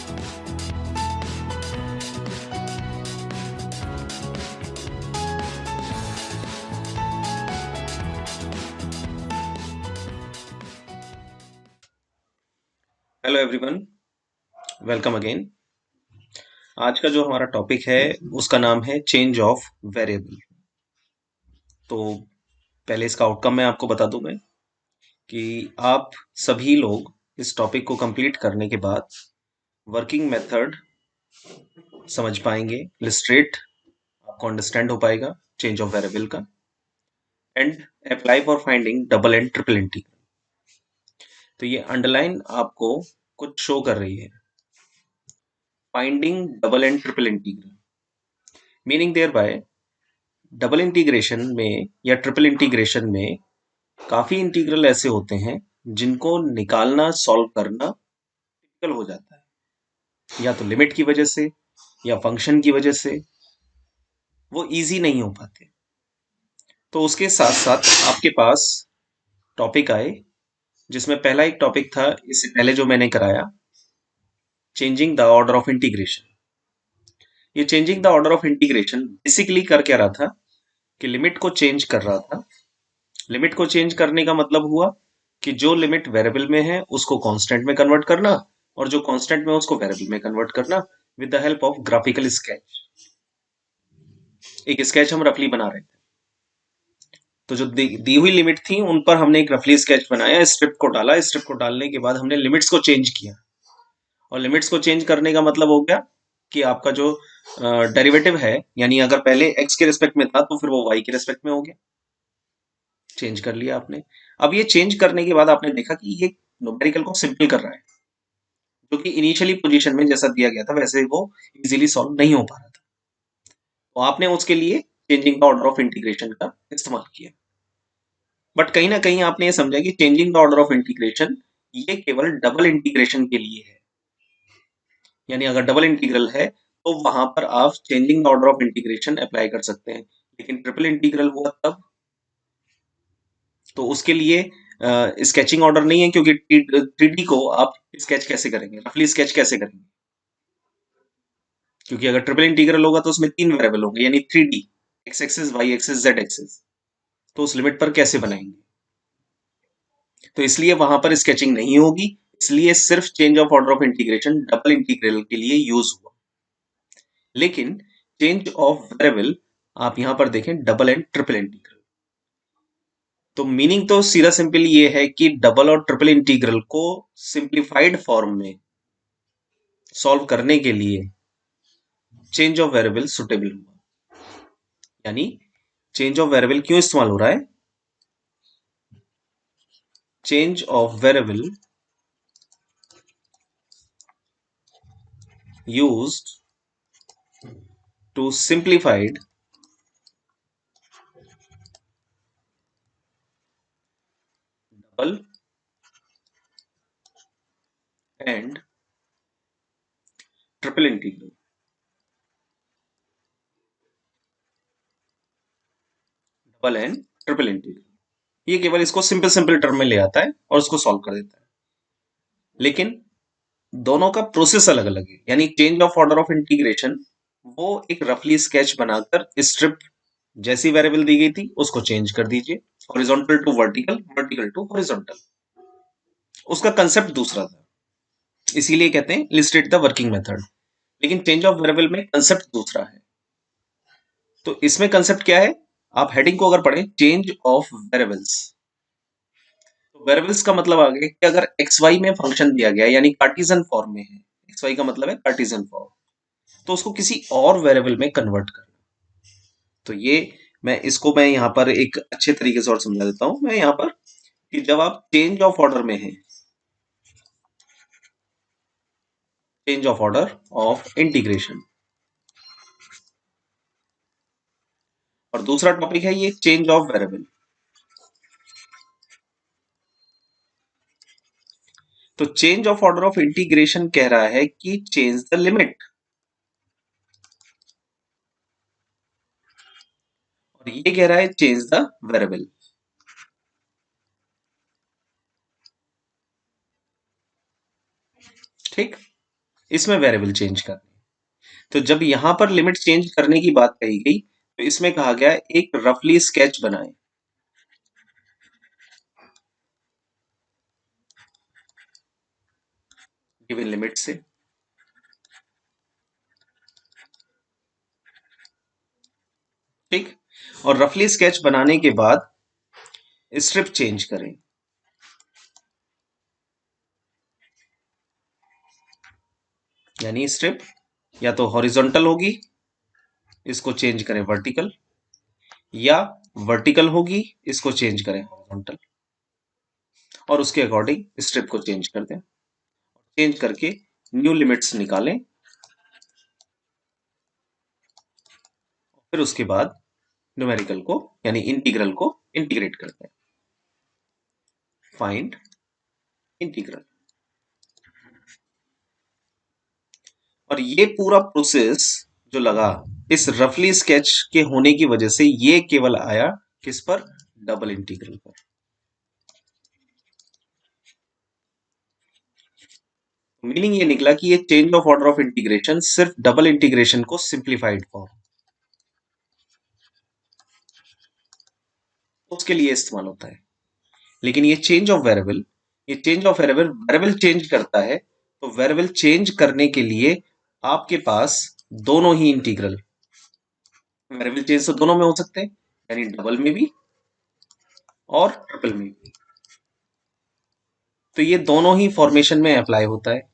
Hello everyone, welcome again. आज का जो हमारा टॉपिक है उसका नाम है चेंज ऑफ वेरिएबल। तो पहले इसका आउटकम मैं आपको बता दूं मैं कि आप सभी लोग इस टॉपिक को कंप्लीट करने के बाद वर्किंग मेथड समझ पाएंगे, इलस्ट्रेट आपको अंडरस्टैंड हो पाएगा चेंज ऑफ वेरिएबल का, and apply for finding double and triple integral. तो ये अंडरलाइन आपको कुछ शो कर रही है, finding double and triple integral, meaning thereby double integration में या ट्रिपल इंटीग्रेशन में काफी इंटीग्रल ऐसे होते हैं जिनको निकालना, सॉल्व करना डिफिकल्ट हो जाता है, या तो लिमिट की वजह से या फंक्शन की वजह से वो इजी नहीं हो पाते। तो उसके साथ साथ आपके पास टॉपिक आए जिसमें पहला एक टॉपिक था इससे पहले जो मैंने कराया, changing the order of integration. ये changing the order of integration basically कर क्या रहा था कि लिमिट को चेंज कर रहा था। लिमिट को चेंज करने का मतलब हुआ कि जो लिमिट वेरिएबल में है उसको कांस्टेंट में कन्वर्ट करना, और जो कांस्टेंट में है उसको वेरिएबल में कन्वर्ट करना with the help of graphical sketch. एक स्केच हम रफली बना रहे थे, तो जो दी हुई लिमिट थी उन पर हमने एक रफली स्केच बनाया, स्ट्रिप को डाला, स्ट्रिप को डालने के बाद हमने लिमिट्स को चेंज किया। और लिमिट्स को चेंज करने का मतलब हो गया कि आपका जो डेरिवेटिव है, यानी अगर पहले एक्स के रिस्पेक्ट में था तो फिर वो वाई के रिस्पेक्ट में हो गया, चेंज कर लिया आपने। अब ये चेंज करने के बाद आपने देखा कि ये न्यूमेरिकल को सिंपल कर रहा है, जो कि इनिशियली पोजीशन में जैसा दिया गया था वैसे वो इजीली सॉल्व नहीं हो पा रहा था। तो आपने उसके लिए changing the order of integration का इस्तेमाल किया। बट कहीं ना कहीं आपने ये समझा कि changing the order of integration ये केवल डबल इंटीग्रेशन के लिए है, यानी अगर डबल इंटीग्रल है तो वहां पर आप changing the order of integration apply कर सकते हैं। लेकिन ट्रिपल इंटीग्रल हुआ तब, तो उसके लिए स्केचिंग ऑर्डर नहीं है, क्योंकि थ्री डी को आप स्केच कैसे करेंगे, रफली स्केच कैसे करेंगे, क्योंकि अगर ट्रिपल इंटीग्रल होगा तो उसमें तीन वेरिएबल होंगे, यानी three D, x axis, y axis, z axis. तो उस लिमिट पर कैसे बनाएंगे, तो इसलिए वहां पर स्केचिंग नहीं होगी। इसलिए सिर्फ change of order of integration double integral के लिए यूज हुआ। लेकिन चेंज ऑफ वेरिएबल आप यहां पर देखें डबल एंड ट्रिपल इंटीग्रल, तो मीनिंग तो सीधा सिंपल ये है कि डबल और ट्रिपल इंटीग्रल को सिंप्लीफाइड फॉर्म में सॉल्व करने के लिए चेंज ऑफ वेरिएबल सुटेबल हुआ। यानी चेंज ऑफ वेरिएबल क्यों इस्तेमाल हो रहा है? Change of variable used to simplified double and triple integral. Double and triple integral ये केवल इसको सिंपल सिंपल टर्म में ले आता है और उसको सॉल्व कर देता है। लेकिन दोनों का प्रोसेस अलग अलग है, यानी change of order of integration वो एक रफली स्केच बनाकर स्ट्रिप जैसी वेरिएबल दी गई थी उसको चेंज कर दीजिए, horizontal to vertical, vertical to horizontal. उसका कंसेप्ट दूसरा था, इसीलिए कहते हैं इलस्ट्रेट द वर्किंग मेथड। लेकिन चेंज ऑफ वेरिएबल में कंसेप्ट दूसरा है। तो इसमें कंसेप्ट क्या है, आप हेडिंग को अगर पढ़ें, चेंज ऑफ वेरिएबल्स, तो वेरिएबल्स का मतलब आ गया कि अगर एक्स वाई में फंक्शन दिया गया यानी कार्टेशियन फॉर्म में है, एक्स वाई का मतलब है कार्टेशियन फॉर्म, तो उसको किसी और वेरिएबल में कन्वर्ट करना। तो ये मैं यहाँ पर एक अच्छे तरीके से और समझा देता हूं मैं यहाँ पर, कि जब आप चेंज ऑफ ऑर्डर में है, change of order of integration, और दूसरा टॉपिक है ये चेंज ऑफ वेरिएबल। तो change of order of integration कह रहा है कि चेंज द लिमिट, और ये कह रहा है चेंज द वेरिएबल। ठीक, इसमें वेरिएबल चेंज करनी है। तो जब यहां पर लिमिट चेंज करने की बात कही गई तो इसमें कहा गया एक रफली स्केच बनाएं। गिवन लिमिट से, ठीक। और रफली स्केच बनाने के बाद स्ट्रिप चेंज करें। यानी स्ट्रिप या तो हॉरिजॉन्टल होगी, इसको चेंज करें वर्टिकल, या वर्टिकल होगी, इसको चेंज करें हॉरिजॉन्टल, और उसके अकॉर्डिंग स्ट्रिप को चेंज कर दें। चेंज करके न्यू लिमिट्स निकालें, फिर उसके बाद न्यूमेरिकल को यानी इंटीग्रल को इंटीग्रेट करते हैं। Find integral. और ये पूरा प्रोसेस जो लगा इस रफली स्केच के होने की वजह से ये केवल आया किस पर? डबल इंटीग्रल पर। मीनिंग ये निकला कि ये change of order of integration सिर्फ डबल इंटीग्रेशन को सिंप्लीफाइड फॉर्म उसके लिए इस्तेमाल होता है। लेकिन ये चेंज ऑफ वेरिएबल, ये change of variable variable change करता है, तो वेरिएबल चेंज करने के लिए आपके पास दोनों ही इंटीग्रल, वेरिएबल चेंज तो दोनों में हो सकते हैं, यानी डबल में भी और ट्रिपल में भी। तो ये दोनों ही फॉर्मेशन में अप्लाई होता है।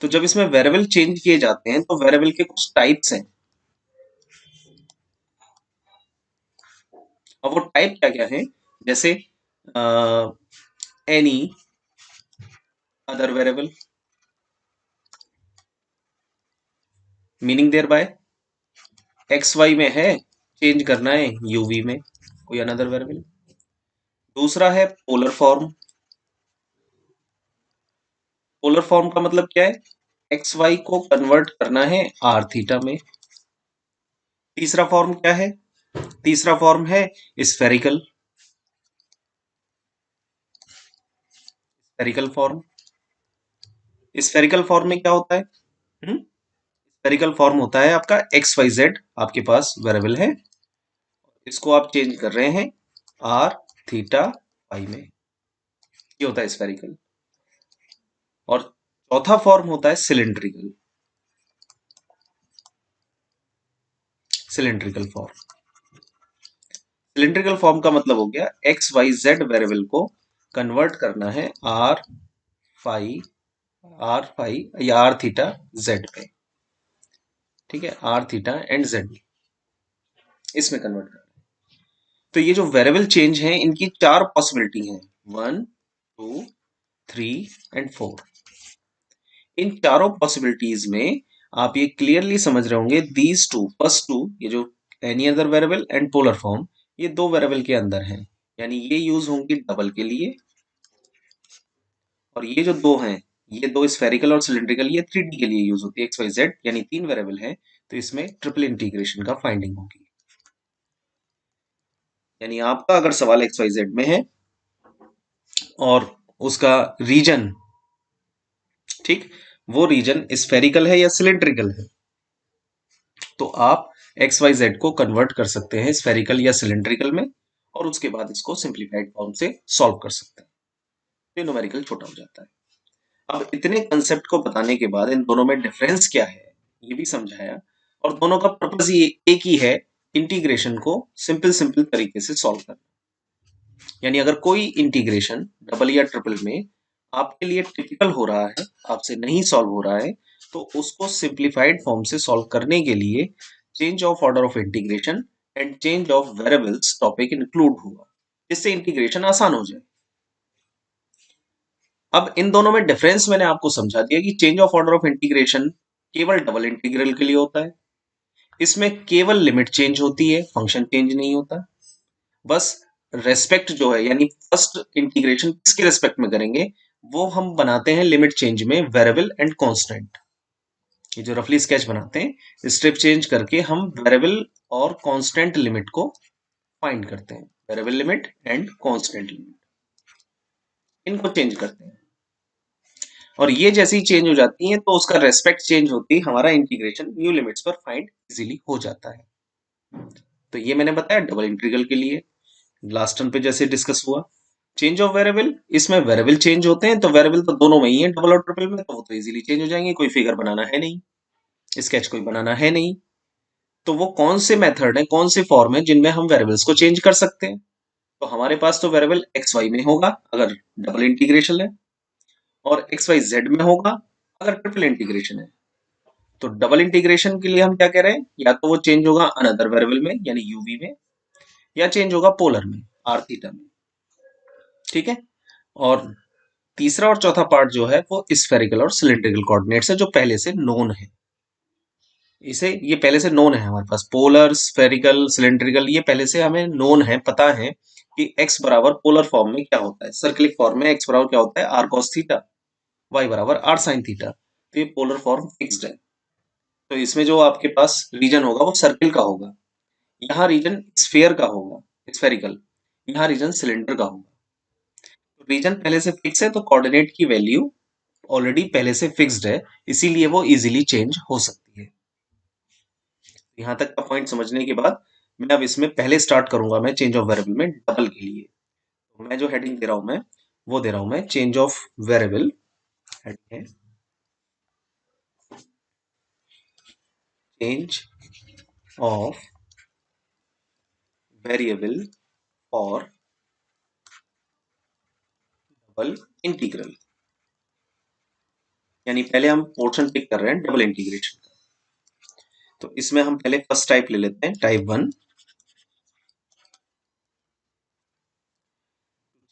तो जब इसमें वेरिएबल चेंज किए जाते हैं तो वेरिएबल के कुछ टाइप्स हैं। और वो टाइप क्या क्या है? जैसे any other variable, meaning thereby x y में है, चेंज करना है यूवी में, कोई अनदर वेरिएबल। दूसरा है पोलर फॉर्म। पोलर फॉर्म का मतलब क्या है? एक्स वाई को कन्वर्ट करना है आर थीटा में। तीसरा फॉर्म क्या है? तीसरा फॉर्म है spherical, spherical form. Spherical form में क्या होता है? स्फेरिकल फॉर्म होता है आपका एक्स वाई जेड, आपके पास वेरिएबल है, इसको आप चेंज कर रहे हैं आर थीटा फाई में, ये होता है स्फेरिकल। और चौथा फॉर्म होता है cylindrical, cylindrical form. Cylindrical form का मतलब हो गया एक्स वाई जेड वेरिएबल को कन्वर्ट करना है फाई आर फाई या आर थीटा जेड पे, ठीक है, आर थीटा एंड जेड इसमें कन्वर्ट करना है। तो ये जो वेरिएबल चेंज है इनकी चार पॉसिबिलिटी हैं, 1 2 3 एंड 4। इन चारों पॉसिबिलिटीज में आप ये क्लियरली समझ रहे होंगे, दीज टू फर्स्ट टू, ये जो any other variable and polar form, ये दो वेरिएबल के अंदर हैं, यानी ये यूज होंगी डबल के लिए। और ये जो दो हैं, ये दो स्फेरिकल और सिलिंड्रिकल, ये 3D के लिए यूज होती है, एक्स वाई जेड, यानी तीन वेरिएबल है, तो इसमें ट्रिपल इंटीग्रेशन का फाइंडिंग होगी। यानी आपका अगर सवाल एक्स वाई जेड में है और उसका रीजन, ठीक, वो रीजन स्फेरिकल है या सिलिंड्रिकल है, तो आप एक्स वाई जेड को कन्वर्ट कर सकते हैं स्फेरिकल या सिलिंड्रिकल में, और उसके बाद इसको सिंप्लीफाइड फॉर्म से सॉल्व कर सकते हैं, तो न्यूमेरिकल छोटा हो जाता है। अब इतने कंसेप्ट को बताने के बाद इन दोनों में डिफरेंस क्या है ये भी समझाया, और दोनों का पर्पस ये एक ही है, इंटीग्रेशन को सिंपल सिंपल तरीके से सॉल्व करना। यानी अगर कोई इंटीग्रेशन डबल या ट्रिपल में आपके लिए टिपिकल हो रहा है, आपसे नहीं सॉल्व हो रहा है, तो उसको सिंप्लीफाइड फॉर्म से सॉल्व करने के लिए change of order of integration and change of variables topic include होगा, जिससे इंटीग्रेशन आसान हो जाए। अब इन दोनों में डिफरेंस मैंने आपको समझा दिया कि change of order of integration केवल डबल इंटीग्रल के लिए होता है, इसमें केवल लिमिट चेंज होती है, फंक्शन चेंज नहीं होता। बस रेस्पेक्ट जो है, यानी फर्स्ट इंटीग्रेशन किसके रेस्पेक्ट में करेंगे, वो हम बनाते हैं लिमिट चेंज में वेरिएबल एंड कांस्टेंट। ये जो रफली स्केच बनाते हैं स्टेप चेंज करके हम वेरिएबल और कांस्टेंट लिमिट को फाइंड करते हैं, variable limit and constant limit, इनको चेंज करते हैं। और ये जैसे ही चेंज हो जाती हैं तो उसका रेस्पेक्ट चेंज होती है, हमारा इंटीग्रेशन न्यू लिमिट्स पर फाइंड इजीली हो जाता है। तो ये मैंने बताया डबल इंटीग्रल के लिए। लास्ट टर्म पे जैसे डिस्कस हुआ, चेंज ऑफ वेरिएबल, इसमें वेरिएबल चेंज होते हैं तो वेरिएबल तो दोनों में ही है, डबल और ट्रिपल में, तो वो तो इजीली चेंज हो जाएंगे, कोई फिगर बनाना है नहीं, स्केच कोई बनाना है नहीं। तो वो कौन से मेथड है, कौन से फॉर्म है जिनमें हम वेरिएबल्स को चेंज कर सकते हैं? तो हमारे पास तो वेरिएबल एक्स वाई में होगा अगर डबल इंटीग्रेशन है, और एक्स वाई जेड में होगा अगर ट्रिपल इंटीग्रेशन है। तो डबल इंटीग्रेशन के लिए हम क्या कह रहे हैं, या तो वो चेंज होगा अनदर वेरिएबल में यानी यूवी में, या चेंज होगा पोलर में आर थीटा में। ठीक है। और तीसरा और चौथा पार्ट जो है वो स्फेरिकल और सिलिंड्रिकल कोऑर्डिनेट्स है, जो पहले से नोन है। इसे ये पहले से नोन है हमारे पास, पोलर, स्फेरिकल, सिलिंड्रिकल, ये पहले से हमें नोन है, पता है कि x बराबर पोलर फॉर्म में क्या होता है, सर्किलिक फॉर्म में x बराबर क्या होता है, आर कॉस थीटा, y बराबर आर साइन थीटा। तो ये पोलर फॉर्म फिक्स्ड है। तो इसमें जो आपके पास रीजन होगा वो सर्किल का होगा, यहाँ रीजन स्फेयर का होगा, स्फेरिकल, यहाँ रीजन सिलेंडर का होगा। तो रीजन पहले से फिक्स है तो कोऑर्डिनेट की वैल्यू ऑलरेडी पहले से फिक्स्ड है, इसीलिए वो इजीली चेंज हो सकती है। यहां तक का पॉइंट समझने के बाद मैं अब इसमें पहले स्टार्ट करूंगा मैं चेंज ऑफ वेरिएबल में डबल के लिए। तो मैं जो हेडिंग दे रहा हूं मैं वो दे रहा हूं मैं चेंज ऑफ वेरिएबल, हेडिंग है चेंज ऑफ वेरिएबल और डबल इंटीग्रल। यानी पहले हम पोर्शन पिक कर रहे हैं डबल इंटीग्रेशन का। तो इसमें हम पहले फर्स्ट टाइप ले लेते हैं, type 1,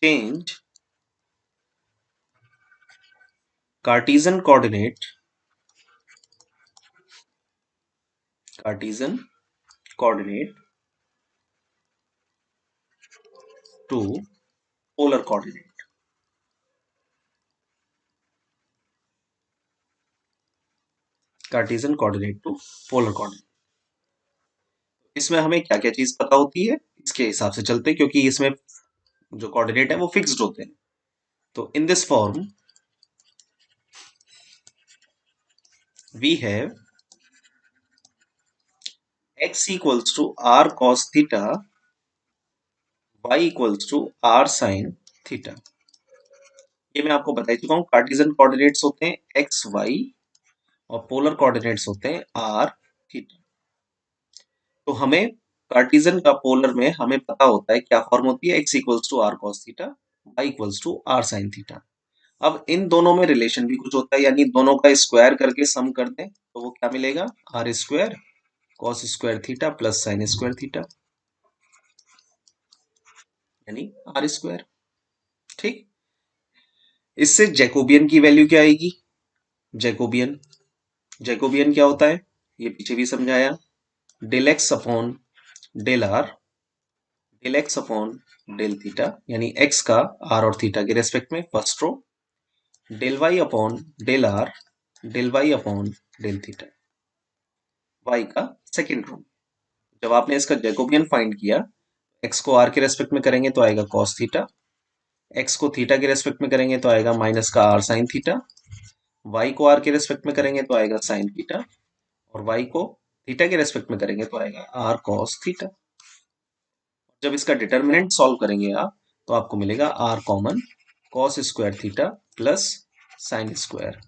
change Cartesian coordinate, Cartesian coordinate to polar coordinate. Cartesian coordinate to polar coordinate. इसमें हमें क्या क्या चीज पता होती है इसके हिसाब से चलते हैं, क्योंकि इसमें जो कोऑर्डिनेट है वो फिक्स्ड होते हैं। तो in this form we have x equals to r cos theta, y equals to r sin theta। ये मैं आपको बता चुका हूं, कार्टेशियन कोऑर्डिनेट्स होते हैं x y और पोलर कोऑर्डिनेट्स होते हैं r थीटा। तो हमें कार्टेशियन का पोलर में हमें पता होता है क्या फॉर्म होती है, x equals to are cos theta, y equals to are sine theta. अब इन दोनों में रिलेशन भी कुछ होता है, यानी दोनों का स्क्वायर करके सम कर दें तो वो क्या मिलेगा, r square cos square theta plus sine square theta, यानी आर स्क्वायर। ठीक। इससे जैकोबियन की वैल्यू क्या आएगी, जैकोबियन, जैकोबियन क्या होता है ये पीछे भी समझाया, del x upon del r, del x upon del theta, यानी एक्स का आर और थीटा के रेस्पेक्ट में first row, del Y upon del r, del Y upon del theta, y का सेकेंड रो। जब आपने इसका जैकोबियन फाइंड किया, एक्स को आर के रेस्पेक्ट में करेंगे तो आएगा कॉस थीटा, एक्स को थीटा के रेस्पेक्ट में करेंगे तो आएगा माइनस का आर साइन थीटा, वाई को आर के रेस्पेक्ट में करेंगे तो आएगा साइन थीटा, और वाई को थीटा के रेस्पेक्ट में करेंगे तो आएगा आर कॉस थीटा। जब इसका डिटर्मिनेंट सॉल्व करेंगे आप तो आपको मिलेगा r common cos square theta plus sine square,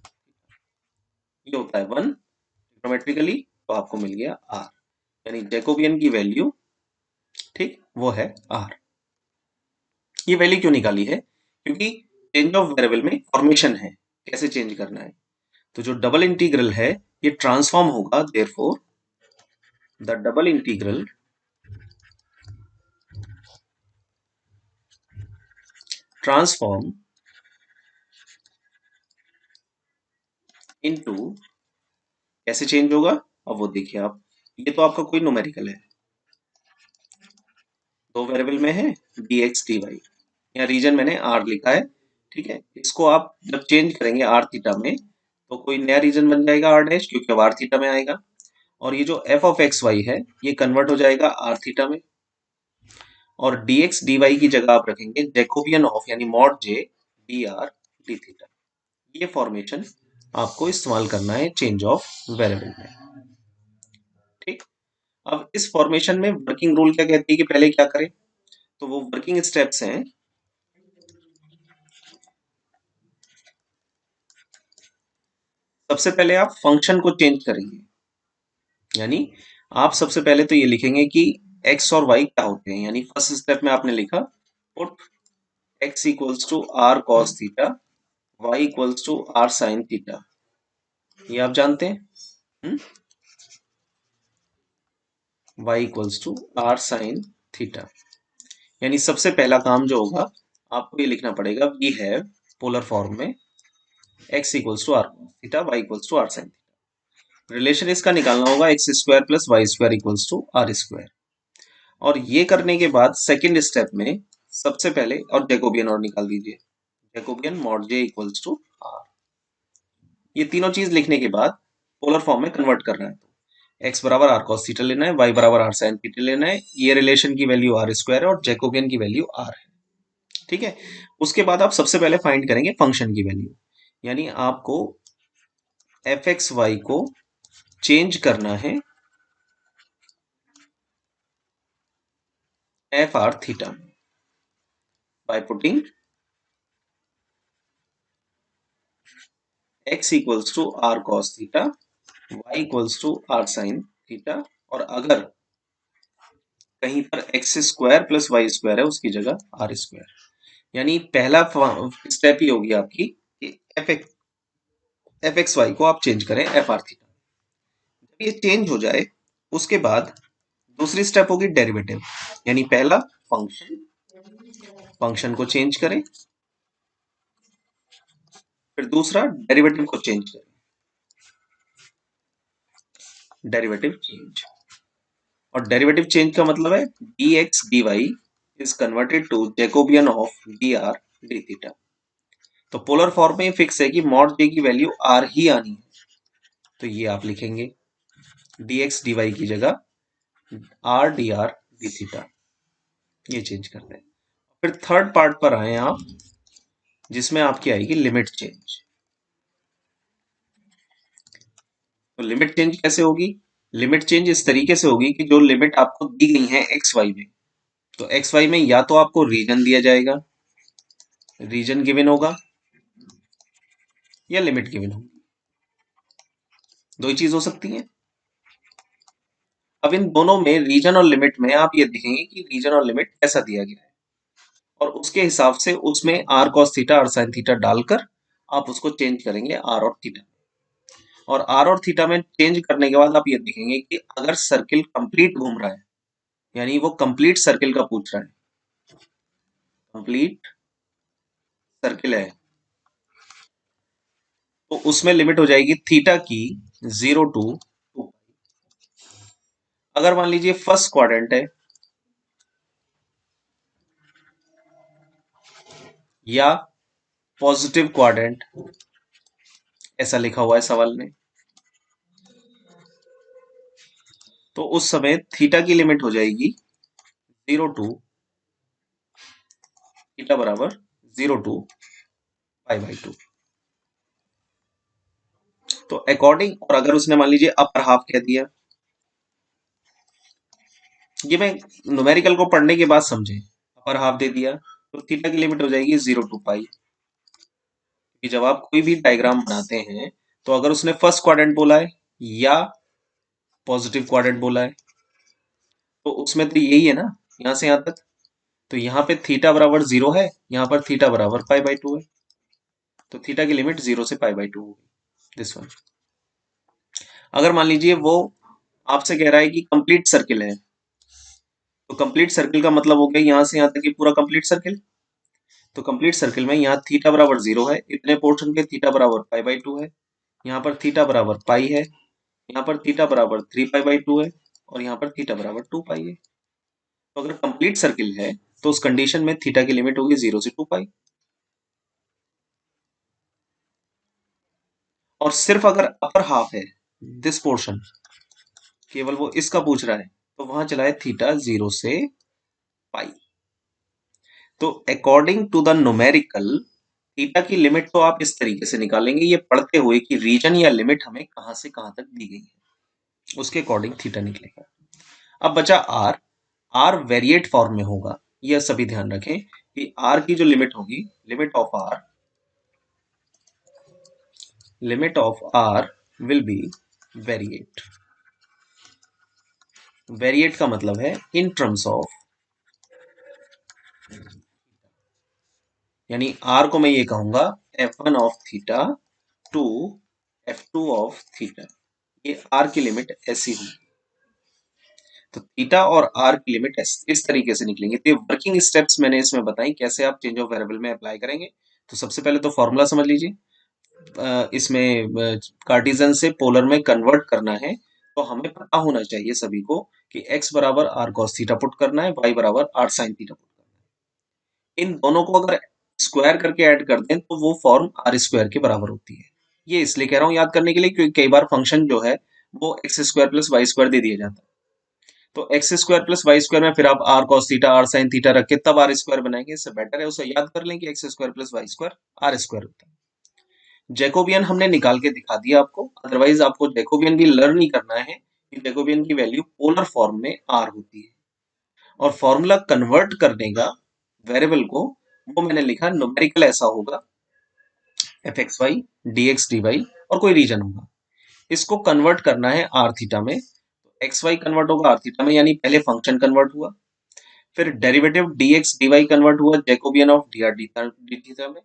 ये होता है 1 ट्रिग्नोमेट्रिकली, तो आपको मिल गया आर, यानी जैकोबियन की वैल्यू, ठीक, वो है आर। ये वैल्यू क्यों निकाली है, क्योंकि चेंज ऑफ वेरिएबल में फॉर्मेशन है, कैसे चेंज करना है। तो जो डबल इंटीग्रल है ये ट्रांसफॉर्म होगा, therefore the double integral transform into, कैसे चेंज होगा अब वो देखिए आप। ये तो आपका कोई न्यूमेरिकल है, दो वेरिएबल में है डी एक्स डी वाई, यहाँ रीजन मैंने आर लिखा है। ठीक है, इसको आप जब चेंज करेंगे आर थीटा में तो कोई नया रीजन बन जाएगा आर डैश, क्योंकि अब आर थीटा में आएगा। और ये जो एफ ऑफ एक्स वाई है ये कन्वर्ट हो जाएगा आर थीटा में, और डी एक्स डी वाई की जगह आप रखेंगे जैकोबियन ऑफ, यानी मॉड जे डी आर डी थीटा। ये फॉर्मेशन आपको इस्तेमाल करना है चेंज ऑफ वेरिएबल में। ठीक। अब इस फॉर्मेशन में वर्किंग रूल क्या कहती है कि पहले क्या करें, तो वो वर्किंग स्टेप्स हैं। सबसे पहले आप फंक्शन को चेंज करेंगे, यानी आप सबसे पहले तो ये लिखेंगे कि एक्स और वाई क्या होते हैं। यानी फर्स्ट स्टेप में आपने लिखा put x equals to are cos theta, y equals to are sine theta. ये आप जानते हैं। Y equals to are sine theta. यानी सबसे पहला काम जो होगा, आपको ये लिखना पड़ेगा वी हैव पोलर फॉर्म में x equals to r theta, y equals to are sine theta. Relation इसका निकालना होगा x square plus Y square equals to are square. और ये करने के बाद सेकेंड स्टेप में सबसे पहले और जैकोबियन और निकाल दीजिए, Jacobian mod J equals to r. ये तीनों चीज लिखने के बाद पोलर फॉर्म में कन्वर्ट करना है, तो एक्स बराबर आर कॉस थीटा लेना है, वाई बराबर आर साइन थीटा लेना है। ये रिलेशन की वैल्यू आर स्क्वायर है और जैकोबियन की वैल्यू आर है। ठीक है। उसके बाद आप सबसे पहले फाइंड करेंगे फंक्शन की वैल्यू, यानी आपको एफ एक्स वाई को चेंज करना है f r theta by putting x equals to are cos theta, y equals to are sine theta, और अगर कहीं पर x square plus Y square है उसकी जगह आर स्क्वायर। यानी पहला स्टेप ही होगी आपकी कि एफ एक्स वाई को आप चेंज करें एफ आर थीटा। जब ये चेंज हो जाए उसके बाद दूसरी स्टेप होगी डेरिवेटिव, यानी पहला फंक्शन, फंक्शन को चेंज करें, फिर दूसरा डेरिवेटिव को चेंज करें, डेरिवेटिव चेंज। और डेरिवेटिव चेंज का मतलब है d x D y is converted to Jacobian of d R D theta. तो पोलर फॉर्म में फिक्स है कि मॉड जे की वैल्यू आर ही आनी है, तो ये आप लिखेंगे डी एक्स डी वाई की जगह आर डी थीटा, ये चेंज करते हैं। फिर थर्ड पार्ट पर आए आप, जिसमें आपकी आएगी लिमिट चेंज। तो लिमिट चेंज कैसे होगी? लिमिट चेंज इस तरीके से होगी कि जो लिमिट आपको दी गई है एक्स वाई में, तो एक्स वाई में या तो आपको रीजन दिया जाएगा, रीजन गिवन होगा, या लिमिट गिवन होगी। दो ही चीज हो सकती है। अब इन दोनों में रीजन और लिमिट में आप ये देखेंगे कि रीजन और लिमिट कैसा दिया गया है, और उसके हिसाब से उसमें आर कॉस थीटा और साइन थीटा डालकर आप उसको चेंज करेंगे आर और थीटा। और आर और थीटा में चेंज करने के बाद आप ये देखेंगे कि अगर सर्किल कंप्लीट घूम रहा है, यानी वो कंप्लीट सर्किल का पूछ रहा है, कंप्लीट सर्किल है, तो उसमें लिमिट हो जाएगी थीटा की 0 to 2। अगर मान लीजिए फर्स्ट क्वाड्रेंट है या पॉजिटिव क्वाड्रेंट, ऐसा लिखा हुआ है सवाल में, तो उस समय थीटा की लिमिट हो जाएगी 0 to थीटा बराबर 0 to π/2। तो अकॉर्डिंग, और अगर उसने मान लीजिए अपर हाफ कह दिया, ये मैं न्यूमेरिकल को पढ़ने के बाद समझे, अपर हाफ दे दिया तो थीटा की लिमिट हो जाएगी 0 to π। कि जब आप कोई भी डायग्राम बनाते हैं तो अगर उसने फर्स्ट क्वाड्रेंट बोला है या पॉजिटिव क्वाड्रेंट बोला है, तो उसमें तो यही है ना, यहां से यहां तक। तो यहाँ पे थीटा बराबर 0 है, यहाँ पर थीटा बराबर π/2 है, तो थीटा की लिमिट 0 से π/2 होगी, दिस वन। अगर मान लीजिए वो आपसे कह रहा है कि कंप्लीट सर्किल है, तो कंप्लीट सर्किल का मतलब हो गया यहां से यहां तक पूरा कंप्लीट सर्किल। तो कंप्लीट सर्किल में यहाँ थीटा बराबर 0 है, इतने पोर्शन पे थीटा बराबर π/2 है, यहाँ पर थीटा बराबर पाई है, यहाँ पर थीटा बराबर 3π/2 है, और यहाँ पर थीटा बराबर 2π है। तो अगर कंप्लीट सर्किल है तो उस कंडीशन में थीटा की लिमिट होगी 0 से 2π। और सिर्फ अगर अपर हाफ है, दिस पोर्शन, केवल वो इसका पूछ रहा है, तो वहां चला है थीटा 0 से π। तो according to the numerical theta की लिमिट तो आप इस तरीके से निकालेंगे ये पढ़ते हुए कि रीजन या लिमिट हमें कहां से कहां तक दी गई है, उसके अकॉर्डिंग थीटा निकलेगा। अब बचा आर। आर वेरिएट फॉर्म में होगा, यह सभी ध्यान रखें कि आर की जो लिमिट होगी, limit of r will be variate. Variate का मतलब है इन टर्म्स ऑफ, यानी आर को मैं ये कहूंगा f1 of theta to f2 of theta, ये आर की लिमिट ऐसी होगी। तो थीटा और आर की लिमिट इस तरीके से निकलेंगे। तो वर्किंग स्टेप्स मैंने इसमें बताई कैसे आप चेंज ऑफ वेरिएबल में अप्लाई करेंगे। तो सबसे पहले तो फॉर्मूला समझ लीजिए, इसमें कार्टिजन से पोलर में कन्वर्ट करना है तो हमें पता होना चाहिए सभी को कि x बराबर आर कॉस थीटा पुट करना है, y बराबर आर साइन थीटा पुट करना है। इन दोनों को अगर स्क्वायर करके ऐड कर दें तो वो फॉर्म आर स्क्वायर के बराबर होती है। ये इसलिए कह रहा हूं याद करने के लिए क्योंकि कई बार फंक्शन जो है वो x square plus Y square दे दिया जाता है। तो x square plus Y square में फिर आप r cos theta r sine theta रख के तब आर स्क्वायर बनाएंगे, इससे बेटर है उसे याद कर लें कि x square plus Y square r square होता है। जैकोबियन हमने निकाल के दिखा दिया आपको, अदरवाइज आपको जैकोबियन भी लर्न ही करना है कि जैकोबियन की वैल्यू पोलर फॉर्म में आर होती है। और फॉर्मूला कन्वर्ट करने का वेरिएबल को वो मैंने लिखा न्यूमेरिकल ऐसा होगा f x y d x D y और कोई रीजन होगा। इसको कन्वर्ट करना है आर थीटा में, तो एक्स वाई कन्वर्ट होगा आर थीटा में, यानी पहले फंक्शन कन्वर्ट हुआ, फिर derivative d x D y convert हुआ Jacobian of d R D theta में,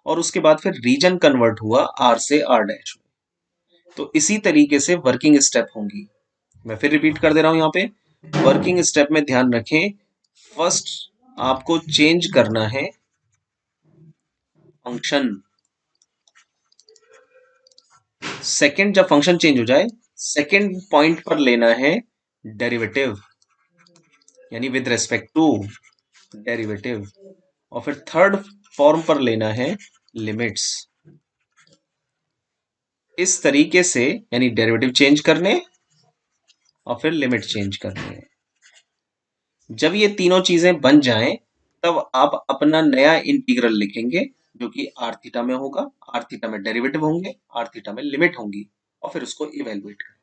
और उसके बाद फिर रीजन कन्वर्ट हुआ आर से आर डैश में। तो इसी तरीके से वर्किंग स्टेप होंगी। मैं फिर रिपीट कर दे रहा हूं यहाँ पे, वर्किंग स्टेप में ध्यान रखें, फर्स्ट आपको चेंज करना है फंक्शन, सेकंड जब फंक्शन चेंज हो जाए सेकंड पॉइंट पर लेना है डेरिवेटिव, यानी विद रेस्पेक्ट टू डेरिवेटिव, और फिर थर्ड फॉर्म पर लेना है लिमिट्स। इस तरीके से यानी डेरिवेटिव चेंज करने और फिर लिमिट चेंज करनी है। जब ये तीनों चीजें बन जाएं तब आप अपना नया इंटीग्रल लिखेंगे जो कि आर थीटा में होगा, आर थीटा में डेरिवेटिव होंगे, आर थीटा में लिमिट होंगी, और फिर उसको इवेलुएट करें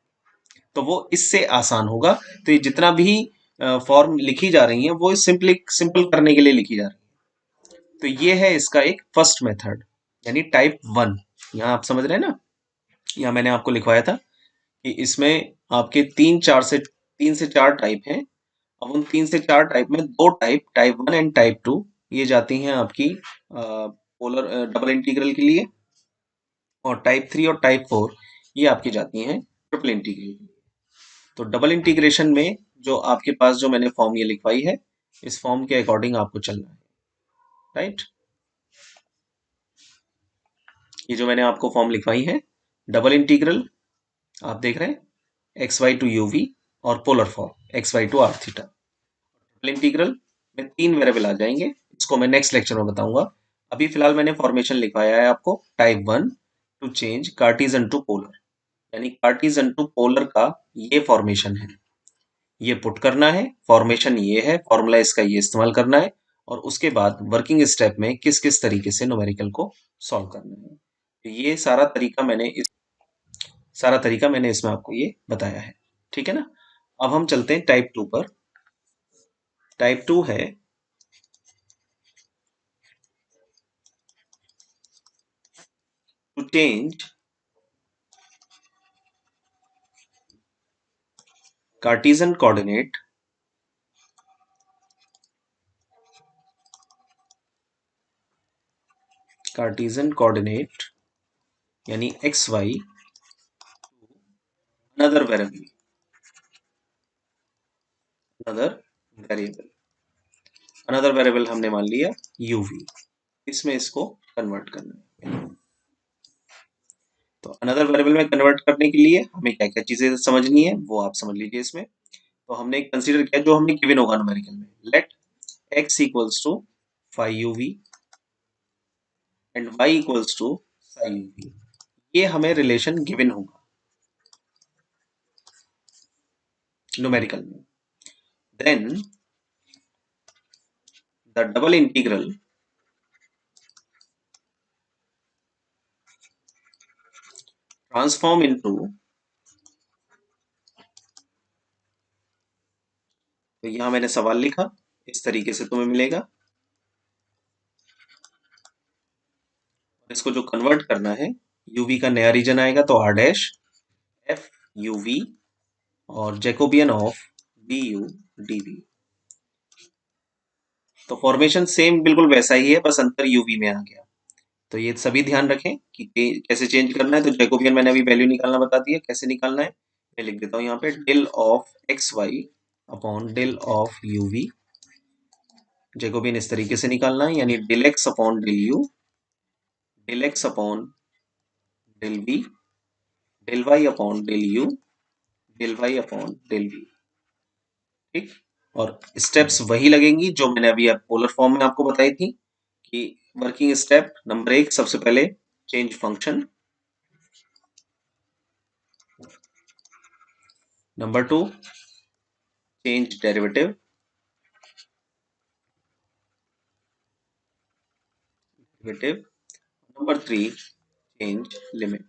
तो वो इससे आसान होगा। तो ये जितना भी फॉर्म लिखी जा रही है वो सिंपल करने के लिए लिखी जा रही है। तो ये है इसका एक फर्स्ट मेथड, यानी टाइप 1। यहाँ आप समझ रहे हैं ना, यहाँ मैंने आपको लिखवाया था कि इसमें आपके तीन से चार टाइप हैं। अब उन तीन से चार टाइप में दो टाइप, टाइप 1 एंड टाइप 2, ये जाती हैं आपकी पोलर डबल इंटीग्रल के लिए, और टाइप 3 और टाइप 4 ये आपकी जाती हैं ट्रिपल इंटीग्रल के लिए। तो डबल इंटीग्रेशन में जो आपके पास जो मैंने फॉर्म ये लिखवाई है, इस फॉर्म के अकॉर्डिंग आपको चलना है, राइट। ये जो मैंने आपको फॉर्म लिखवाई है, डबल इंटीग्रल आप देख रहे हैं x y to u we, और polar form x y to r theta. Double integral में तीन वेरिएबल आ जाएंगे, इसको मैं नेक्स्ट लेक्चर में बताऊंगा। अभी फिलहाल मैंने फॉर्मेशन लिखवाया है आपको, type 1 to change Cartesian to polar, यानी कार्टिजन टू पोलर का ये फॉर्मेशन है, ये पुट करना है, फॉर्मेशन ये है, फॉर्मूला इसका ये इस्तेमाल करना है, और उसके बाद वर्किंग स्टेप में किस किस तरीके से न्यूमेरिकल को सॉल्व करना है। तो ये सारा तरीका मैंने इसमें आपको ये बताया है, ठीक है ना। अब हम चलते हैं टाइप 2 पर। टाइप 2 है टू चेंज कार्टिजन कोऑर्डिनेट यानी x y another variable another variable हमने मान लिया यूवी, इसमें इसको कन्वर्ट करना है। तो अनदर वेरिएबल में कन्वर्ट करने के लिए हमें क्या क्या चीजें समझनी है वो आप समझ लीजिए इसमें। तो हमने कंसीडर किया जो हमने गिवन होगा न्यूमेरिकल में, let x equals to phi u v and y equals to psi u v, ये हमें रिलेशन गिवन होगा न्यूमेरिकल में। Then the double integral transform into, तो यहां मैंने सवाल लिखा, इस तरीके से तुम्हें मिलेगा। इसको जो कन्वर्ट करना है, यूवी का नया रीजन आएगा तो आर डैश एफ यूवी और Jacobian of d u d v. तो फॉर्मेशन सेम बिल्कुल वैसा ही है, बस अंतर यूवी में आ गया। तो ये सभी ध्यान रखें कि कैसे चेंज करना है। तो जैकोबियन मैंने अभी वैल्यू निकालना बता दिया, कैसे निकालना है मैं लिख देता हूँ यहाँ पे, del of x Y upon del of u v. Jacobian इस तरीके से निकालना है, यानी del x upon del you, del x upon del we, del Y upon del you, del Y upon del v. ठीक, और स्टेप्स वही लगेंगी जो मैंने अभी पोलर फॉर्म में आपको बताई थी कि वर्किंग स्टेप नंबर 1, सबसे पहले change function, number 2 change derivative, number 3 change limit.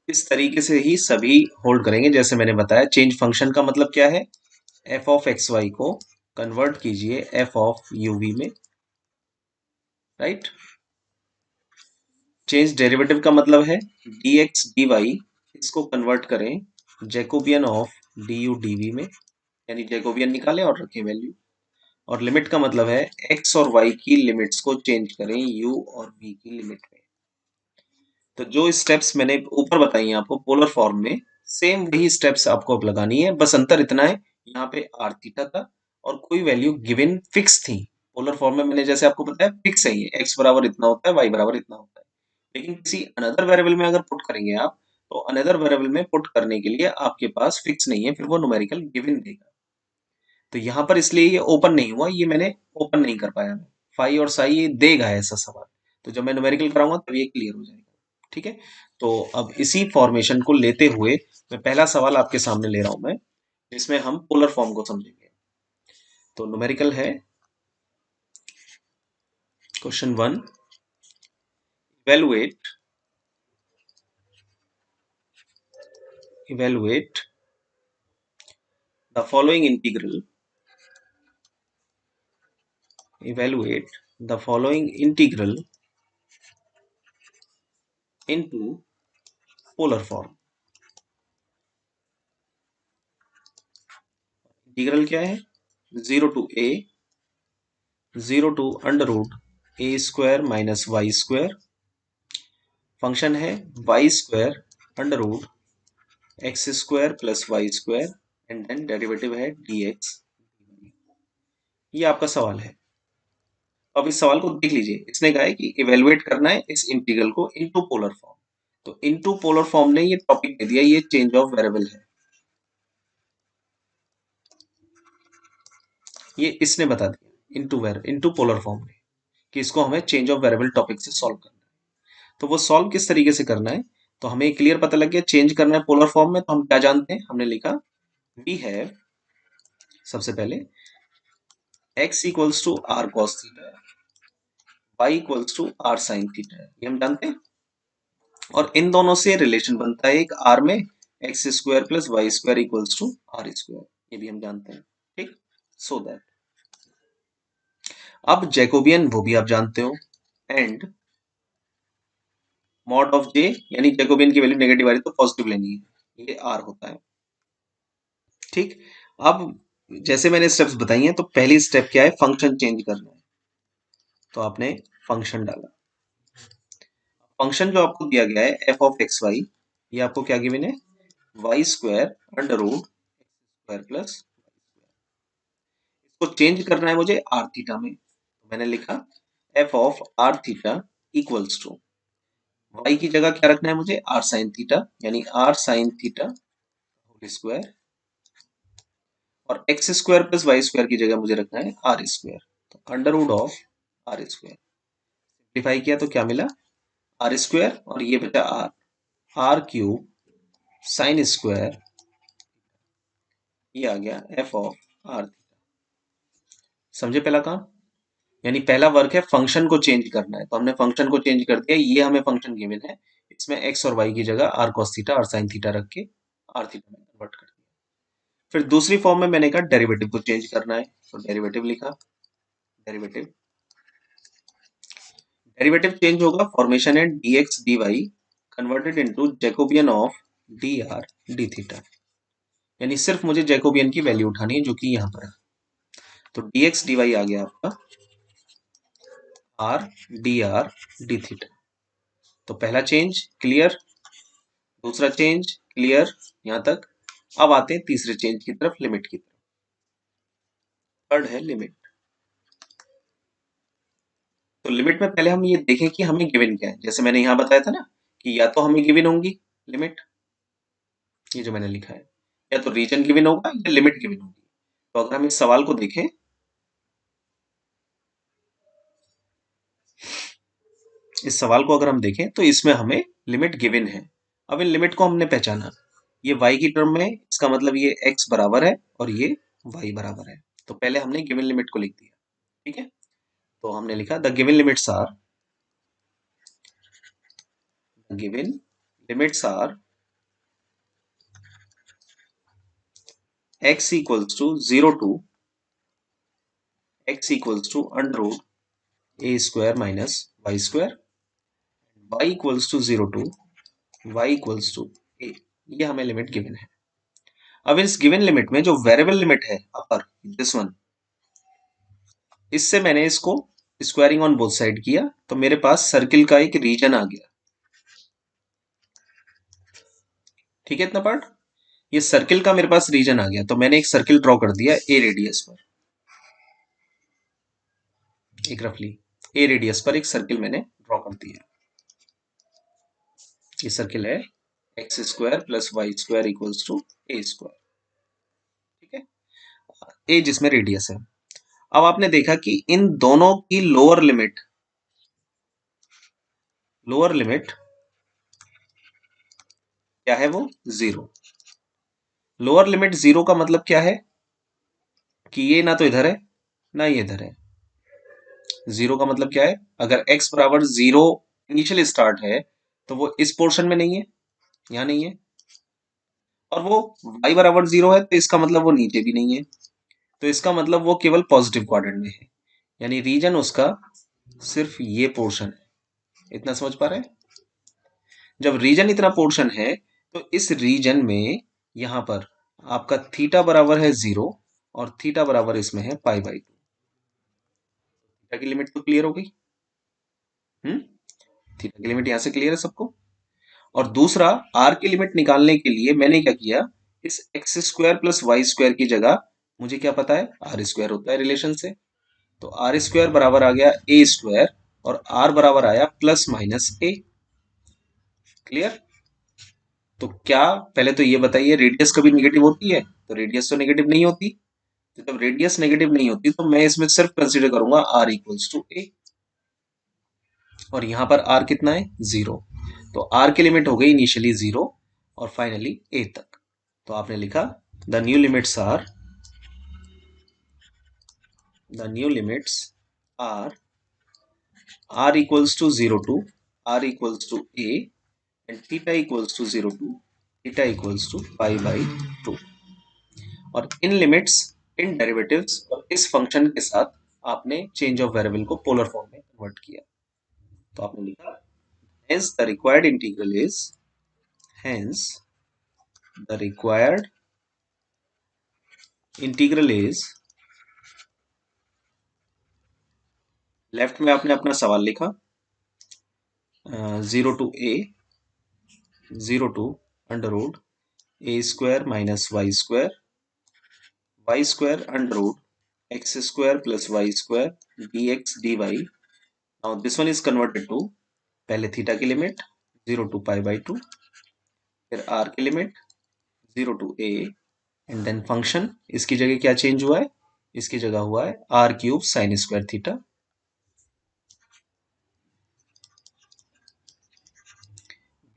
इस तरीके से ही सभी होल्ड करेंगे जैसे मैंने बताया। चेंज फंक्शन का मतलब क्या है, एफ ऑफ एक्स वाई को कन्वर्ट कीजिए एफ ऑफ यूवी में, राइट। चेंज डेरिवेटिव का मतलब है डी एक्स डी वाई, इसको कन्वर्ट करें Jacobian of d u d v में, यानी जैकोबियन निकालें और रखें वैल्यू। और लिमिट का मतलब है एक्स और वाई की लिमिट्स को चेंज करें यू और वी की लिमिट में। तो जो स्टेप्स मैंने ऊपर बताई हैं आपको पोलर फॉर्म में, सेम वही स्टेप्स आपको अब लगानी है। बस अंतर इतना है, यहाँ पे आर थीटा था और कोई वैल्यू गिवन फिक्स थी। पोलर फॉर्म में मैंने जैसे आपको बताया फिक्स है, ये एक्स बराबर इतना होता है, वाई बराबर इतना होता है। लेकिन किसी अनदर वेरिएबल में अगर पुट करेंगे आप, तो अनदर वेरिएबल में पुट करने के लिए आपके पास फिक्स नहीं है, फिर वो न्यूमेरिकल गिवन देगा। तो यहाँ पर इसलिए ये ओपन नहीं हुआ, ये मैंने ओपन नहीं कर पाया। फाई और साई ये देगा ऐसा सवाल, तो जब मैं न्यूमेरिकल कराऊंगा तब ये क्लियर हो जाएगा। ठीक है, तो अब इसी फॉर्मेशन को लेते हुए मैं पहला सवाल आपके सामने ले रहा हूं मैं, जिसमें हम पोलर फॉर्म को समझेंगे। तो न्यूमेरिकल है question 1, evaluate evaluate the following integral, evaluate the following integral into polar form। Integral क्या है, 0 to under root A square minus Y square, function है y square under root x square plus Y square, and then derivative है d x. ये आपका सवाल है। अब इस सवाल को देख लीजिए, इसने कहा है कि इवेलुएट करना है इस इंटीग्रल को इनटू पोलर फॉर्म। तो इनटू पोलर फॉर्म ने ये टॉपिक दे दिया, ये चेंज ऑफ वेरिएबल है, ये इसने बता दिया इनटू पोलर फॉर्म में कि इसको हमें चेंज ऑफ वेरिएबल टॉपिक से सॉल्व करना है। तो वो सॉल्व किस तरीके से करना है, तो हमें क्लियर पता लग गया चेंज करना है पोलर फॉर्म में। तो हम क्या जानते हैं, हमने लिखा वी हैव, सबसे पहले x equals to are cos theta, y equals to are sine theta, ये हम जानते हैं। और इन दोनों से रिलेशन बनता है एक आर में, X square plus Y square equals to are square, ये भी हम जानते हैं। ठीक, सो दैट अब जैकोबियन वो भी आप जानते हो, एंड मॉड ऑफ जे, यानी जैकोबियन की वैल्यू नेगेटिव आ रही तो पॉजिटिव लेनी है, ये आर होता है। ठीक, अब जैसे मैंने स्टेप्स बताई हैं, तो पहली स्टेप क्या है, फंक्शन चेंज करना है। तो आपने फंक्शन डाला, फंक्शन जो आपको दिया गया है एफ ऑफ एक्स वाई, ये आपको क्या गिवन है, y square under root square plus, इसको चेंज करना है मुझे आर थीटा में। तो मैंने लिखा f of r theta equals to, y की जगह क्या रखना है मुझे, आर साइन थीटा, यानी r sine theta whole square, और x square plus Y square की जगह मुझे रखना है आर स्क्वायर। तो under root of r square, simplify किया तो क्या मिला, आर स्क्वायर और ये बचा R, R cube sine square, ये आ गया एफ ऑफ आर थीटा। समझे पहला काम। यानी पहला वर्क है फंक्शन को चेंज करना है, तो हमने फंक्शन को चेंज कर दिया, ये हमें फंक्शन गिवन है, इसमें एक्स और वाई की जगह आर कॉस थीटा और साइन थीटा रख के आर थीटा में कन्वर्ट कर दिया। फिर दूसरी फॉर्म में मैंने कहा डेरिवेटिव को चेंज करना है, तो डेरिवेटिव लिखा, डेरिवेटिव डेरिवेटिव चेंज होगा, फॉर्मेशन है dx dy converted into Jacobian of dr d theta, यानी सिर्फ मुझे जैकोबियन की वैल्यू उठानी है जो कि यहाँ पर है। तो dx dy आ गया आपका r dr d थीटा। तो पहला चेंज क्लियर, दूसरा चेंज क्लियर यहाँ तक। अब आते हैं तीसरे चेंज की तरफ, लिमिट की तरफ। थर्ड है लिमिट। तो लिमिट में पहले हम ये देखें कि हमें गिवन क्या है। जैसे मैंने यहाँ बताया था ना कि या तो हमें गिवन होंगी लिमिट, ये जो मैंने लिखा है, या तो रीजन गिवन होगा या लिमिट गिवन होगी। तो अगर हम इस सवाल को देखें, इस सवाल को अगर हम देखें तो इसमें हमें लिमिट गिवन है। अब इन लिमिट को हमने पहचाना, ये y की टर्म में, इसका मतलब ये x बराबर है और ये y बराबर है। तो पहले हमने गिवन लिमिट को लिख दिया, ठीक है। तो हमने लिखा the given limits are, given limits are x equals to 0 to x equals to under root a square minus y square, y equals to 0 to y equals to a, ये हमें लिमिट गिवन है। अब इस given limit में जो variable limit है अपर, this one, इससे मैंने इसको स्क्वायरिंग ऑन बोथ साइड किया, तो मेरे पास सर्किल का एक रीजन आ गया, ठीक है। इतना पार्ट, ये सर्किल का मेरे पास रीजन आ गया, तो मैंने एक सर्किल ड्रॉ कर दिया ए रेडियस पर, एक रफली ए रेडियस पर एक सर्किल मैंने ड्रॉ कर दिया। ये सर्किल है X square plus Y square equals to A square, ठीक है। ए जिसमें रेडियस है। अब आपने देखा कि इन दोनों की लोअर लिमिट क्या है, वो जीरो। लोअर लिमिट जीरो का मतलब क्या है कि ये ना तो इधर है ना ये इधर है। जीरो का मतलब क्या है, अगर x बराबर जीरो इनिशियल स्टार्ट है तो वो इस पोर्शन में नहीं है, यहां नहीं है, और वो y बराबर जीरो है तो इसका मतलब वो नीचे भी नहीं है, तो इसका मतलब वो केवल पॉजिटिव क्वाड्रेंट में है, यानी रीजन उसका सिर्फ ये पोर्शन है। इतना समझ पा रहे हैं? जब रीजन इतना पोर्शन है तो इस रीजन में यहां पर आपका थीटा बराबर है जीरो और थीटा बराबर इसमें है पाई बाई टू। थीटा की लिमिट तो क्लियर हो गई। थीटा की लिमिट यहां से क्लियर है सबको। और दूसरा, आर की लिमिट निकालने के लिए मैंने क्या किया, इस X square plus Y square की जगह मुझे क्या पता है, आर स्क्वायर होता है रिलेशन से, तो आर स्क्वायर बराबर आ गया ए स्क्वायर और आर बराबर आया प्लस माइनस ए। क्लियर? तो क्या, पहले तो ये बताइए, रेडियस कभी नेगेटिव होती है? तो रेडियस तो नेगेटिव नहीं होती। तो जब रेडियस नेगेटिव नहीं होती तो मैं इसमें सिर्फ कंसीडर करूंगा आर इक्वल्स टू ए, और यहां पर आर कितना है, जीरो। तो आर की लिमिट हो गई इनिशियली जीरो और फाइनली ए तक। तो आपने लिखा the new limits are, the new limits are r equals to 0 to r equals to a and theta equals to 0 to theta equals to pi by 2। और इन limits, इन derivatives और इस function के साथ आपने चेंज ऑफ वेरिएबल को polar form में convert किया। तो आपने लिखा hence the required integral is, hence the required integral is, left में आपने अपना सवाल लिखा, zero to A, zero to under root A square minus Y square under root x square plus Y square D x D Y. Now this one is converted to, पहले theta की limit zero to pi by two, फिर R की limit zero to A, and then function, इसकी जगह क्या change हुआ है, इसकी जगह हुआ है R cube sine square theta.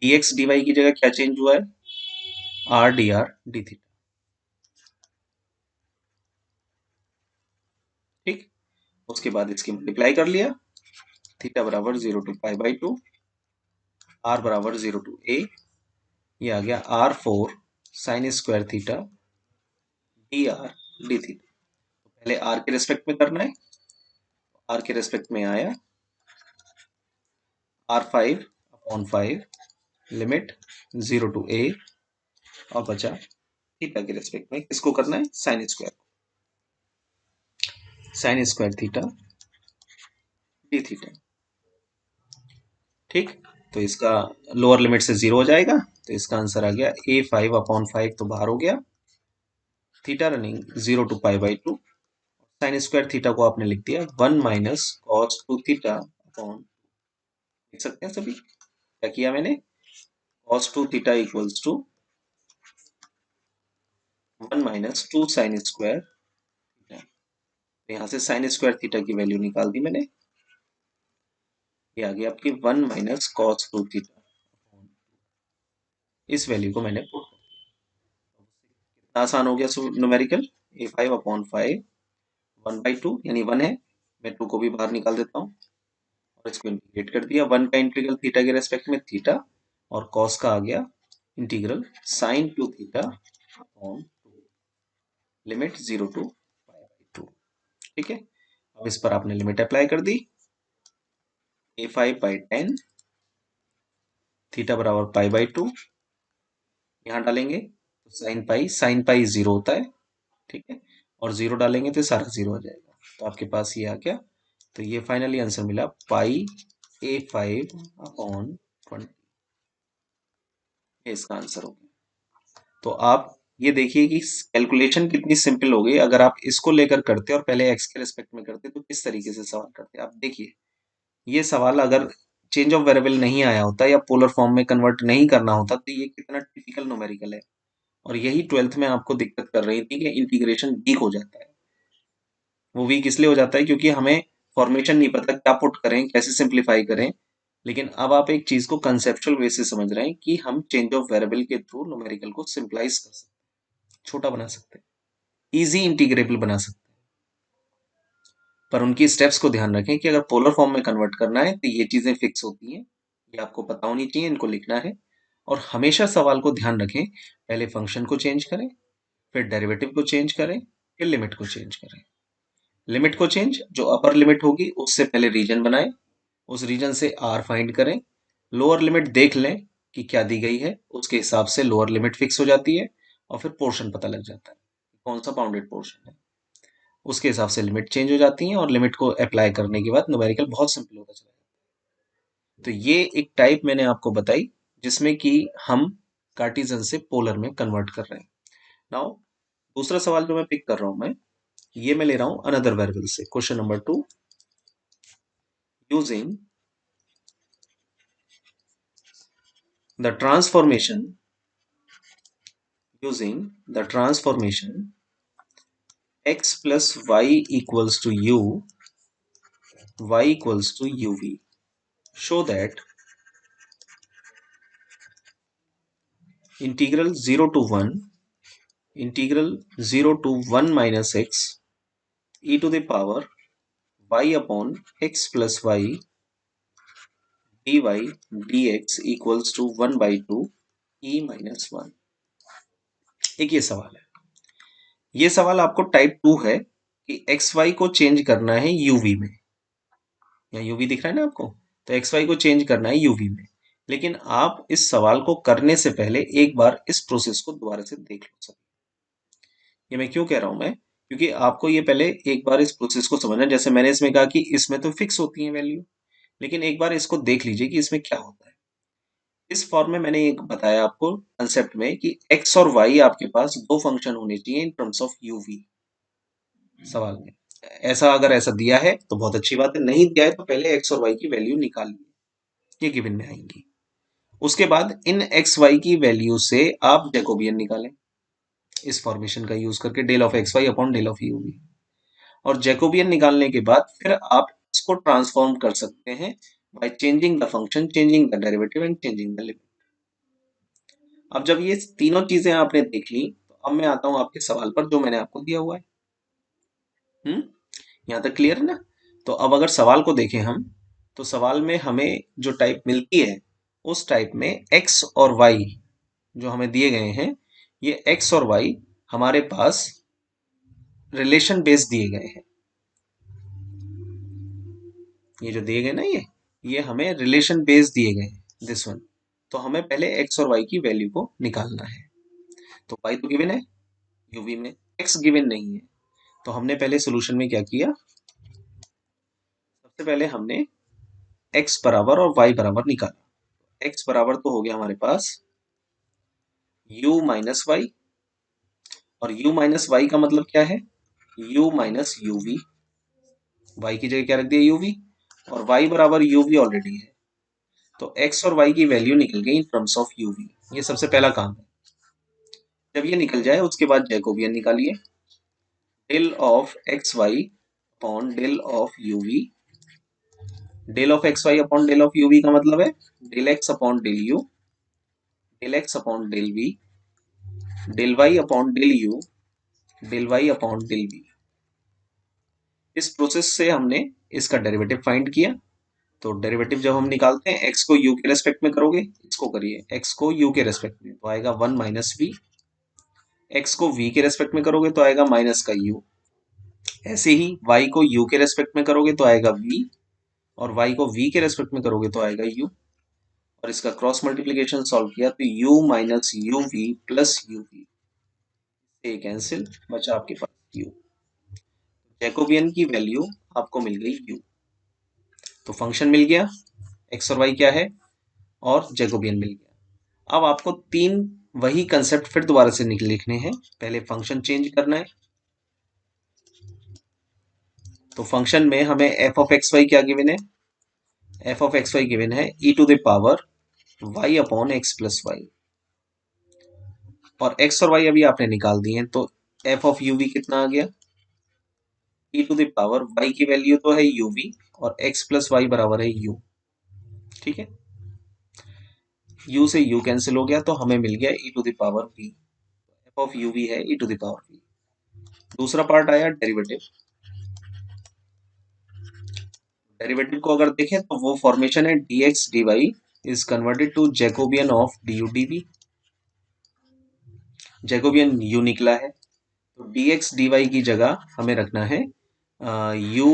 dx dy की जगह क्या चेंज हुआ है, R D R D theta. ठीक, उसके बाद इसकी मल्टीप्लाई कर लिया, थीटा बराबर 0 टू पाई बाई 2, आर बराबर 0 टू ए, ये आ गया R4 sign square theta D R D theta. पहले आर के रेस्पेक्ट में करना है, आर के रेस्पेक्ट में आया R5 अपॉन 5 लिमिट 0 टू ए, और बचा थीटा के रेस्पेक्ट में किसको करना है, sign square theta D theta. ठीक, तो इसका लोअर लिमिट से 0 हो जाएगा, तो इसका आंसर आ गया A5 अपॉन 5 तो बाहर हो गया, theta running 0 to pi by 2, sine square theta को आपने लिख दिया 1 माइनस कॉस 2 थीटा अपॉन, देख सकते हैं सभी क्या किया मैंने, cos 2 theta equals to 1 minus 2 sine square theta. तो यहाँ से साइन स्क्वायर थीटा की वैल्यू निकाल दी मैंने, ये आ गया आपकी 1 माइनस कॉस 2 थीटा, इस वैल्यू को मैंने पुट कर दिया। कितना आसान हो गया न्यूमेरिकल, A5 अपॉन 5 1 बाई 2 यानी 1 है, मैं 2 को भी बाहर निकाल देता हूँ और इसको इंटीग्रेट कर दिया, 1 का इंटीग्रल थीटा के रेस्पेक्ट में थीटा, और कॉस का आ गया integral sine 2 theta upon 2, limit 0 to pi by 2। ठीक है, अब इस पर आपने लिमिट अप्लाई कर दी, A5 बाई 10 थीटा बराबर पाई बाई 2, यहाँ डालेंगे तो साइन पाई 0 होता है, ठीक है, और 0 डालेंगे तो सारा 0 हो जाएगा, तो आपके पास ये आ गया, तो ये फाइनली आंसर मिला पाई A5 अपॉन 20, ये इसका आंसर हो गया। तो आप ये देखिए कि कैलकुलेशन कितनी सिंपल हो गई, अगर आप इसको लेकर करते और पहले एक्स के रिस्पेक्ट में करते तो किस तरीके से सवाल करते। आप देखिए ये सवाल अगर चेंज ऑफ वेरिएबल नहीं आया होता या पोलर फॉर्म में कन्वर्ट नहीं करना होता तो ये कितना टिपिकल न्यूमेरिकल है, और यही 12th में आपको दिक्कत कर रही थी कि इंटीग्रेशन वीक हो जाता है। वो वीक इसलिए हो जाता है क्योंकि हमें फॉर्मेशन नहीं पता क्या पुट करें, कैसे सिंप्लीफाई करें, लेकिन अब आप एक चीज को कंसेप्चुअल वे से समझ रहे हैं कि हम चेंज ऑफ वेरिएबल के थ्रू न्यूमेरिकल को सिंप्लाइज कर सकते हैं, छोटा बना सकते हैं, इजी इंटीग्रेबल बना सकते हैं। पर उनकी स्टेप्स को ध्यान रखें कि अगर पोलर फॉर्म में कन्वर्ट करना है तो ये चीजें फिक्स होती हैं, ये आपको पता होनी चाहिए, इनको लिखना है। और हमेशा सवाल को ध्यान रखें, पहले फंक्शन को चेंज करें, फिर डेरिवेटिव को चेंज करें, फिर लिमिट को चेंज करें। लिमिट को चेंज, जो अपर लिमिट होगी उससे पहले रीजन बनाएं, उस रीजन से आर फाइंड करें, लोअर लिमिट देख लें कि क्या दी गई है, उसके हिसाब से लोअर लिमिट फिक्स हो जाती है, और फिर पोर्शन पता लग जाता है कौन सा बाउंडेड पोर्शन है, उसके हिसाब से लिमिट चेंज हो जाती है, और लिमिट को अप्लाई करने के बाद न्यूमेरिकल बहुत सिंपल होता चला जाता है। तो ये एक टाइप मैंने आपको बताई जिसमें कि हम कार्टिजन से पोलर में कन्वर्ट कर रहे हैं। नाउ दूसरा सवाल जो मैं पिक कर रहा हूं ये मैं ले रहा हूं अनदर वेरिएबल से, question number 2, using the transformation x plus y equals to u, y equals to uv, show that integral 0 to 1 minus x e to the power y upon x plus y dy dx equals to 1 by 2 e minus 1। एक ये सवाल है, ये सवाल आपको type 2 है कि x y को चेंज करना है यूवी में, या यूवी दिख रहा है ना आपको, तो एक्स वाई को चेंज करना है यूवी में। लेकिन आप इस सवाल को करने से पहले एक बार इस प्रोसेस को दोबारा से देख लो सब। ये मैं क्यों कह रहा हूं मैं, क्योंकि आपको ये पहले एक बार इस प्रोसेस को समझना है। जैसे मैंने इसमें कहा कि इसमें तो फिक्स होती है वैल्यू, लेकिन एक बार इसको देख लीजिए कि इसमें क्या होता है। इस फॉर्म में मैंने एक बताया आपको कंसेप्ट में कि एक्स और वाई आपके पास दो फंक्शन होने चाहिए इन टर्म्स ऑफ यूवी सवाल में। ऐसा दिया है तो बहुत अच्छी बात है, नहीं दिया है तो पहले एक्स और वाई की वैल्यू निकालिए, ये गिवन में आएंगी। उसके बाद इन एक्स वाई की वैल्यू से आप जैकोबियन निकालें इस फॉर्मेशन का यूज करके, del of x Y upon del of U we. और जैकोबियन निकालने के बाद फिर आप इसको ट्रांसफॉर्म कर सकते हैं by changing the function, changing the derivative and changing the limit. अब जब ये तीनों चीजें आपने देख ली तो अब मैं आता हूं आपके सवाल पर जो मैंने आपको दिया हुआ है। यहां तक क्लियर है ना। तो अब अगर सवाल को देखें हम, तो सवाल में हमें जो टाइप मिलती है उस टाइप में एक्स और वाई जो हमें दिए गए हैं, ये एक्स और वाई हमारे पास रिलेशन बेस दिए गए हैं। ये जो दिए गए ना, ये हमें रिलेशन बेस दिए गए हैं, दिस वन। तो हमें पहले एक्स और वाई की वैल्यू को निकालना है। तो वाई तो गिवन है यूवी में, एक्स गिवन नहीं है। तो हमने पहले सोल्यूशन में क्या किया, सबसे पहले हमने एक्स बराबर और वाई बराबर निकाला। एक्स बराबर तो हो गया हमारे पास u माइनस वाई, और u माइनस वाई का मतलब क्या है, u माइनस यूवी। वाई की जगह क्या रख दिया, यूवी, और y बराबर यूवी ऑलरेडी है। तो x और y की वैल्यू निकल गई इन टर्म्स ऑफ यूवी। ये सबसे पहला काम है। जब ये निकल जाए उसके बाद जैकोबियन निकालिए, del of x Y upon del of U V. Del of x Y upon del of U V का मतलब है del x upon del you, del x upon del we, del Y upon del you, del Y upon del V. इस process से हमने इसका derivative find किया। तो derivative जब हम निकालते हैं, एक्स को यू के रेस्पेक्ट में करोगे, इसको करिए एक्स को यू के रेस्पेक्ट में, तो आएगा वन माइनस वी। एक्स को v के रेस्पेक्ट में करोगे तो आएगा माइनस का u। ऐसे ही y को u के रेस्पेक्ट में करोगे तो आएगा v, और y को v के रेस्पेक्ट में करोगे तो आएगा u। और इसका क्रॉस मल्टीप्लिकेशन सॉल्व किया तो u minus U V plus U V से कैंसिल, बचा आपके पास u। जैकोबियन की वैल्यू आपको मिल गई u। तो फंक्शन मिल गया, x और y क्या है, और जैकोबियन मिल गया। अब आपको तीन वही कंसेप्ट फिर दोबारा से लिखने हैं। पहले फंक्शन चेंज करना है। तो फंक्शन में हमें एफ ऑफ एक्स वाई क्या गिवन है, f of x y given है e to the power y upon x plus y, और एक्स और वाई अभी आपने निकाल दिए हैं। तो एफ ऑफ यू वी कितना आ गया, ई टू द पावर वाई की वैल्यू तो है यू वी, और एक्स प्लस वाई बराबर है यू। ठीक है, u से u कैंसिल हो गया तो हमें मिल गया e to the power v। F of U V है e to the power v। दूसरा पार्ट आया डेरिवेटिव। डेरिवेटिव को अगर देखें तो वो फॉर्मेशन है dx dy is converted to Jacobian of du dv। Jacobian u निकला है, तो dx dy की जगह हमें रखना है u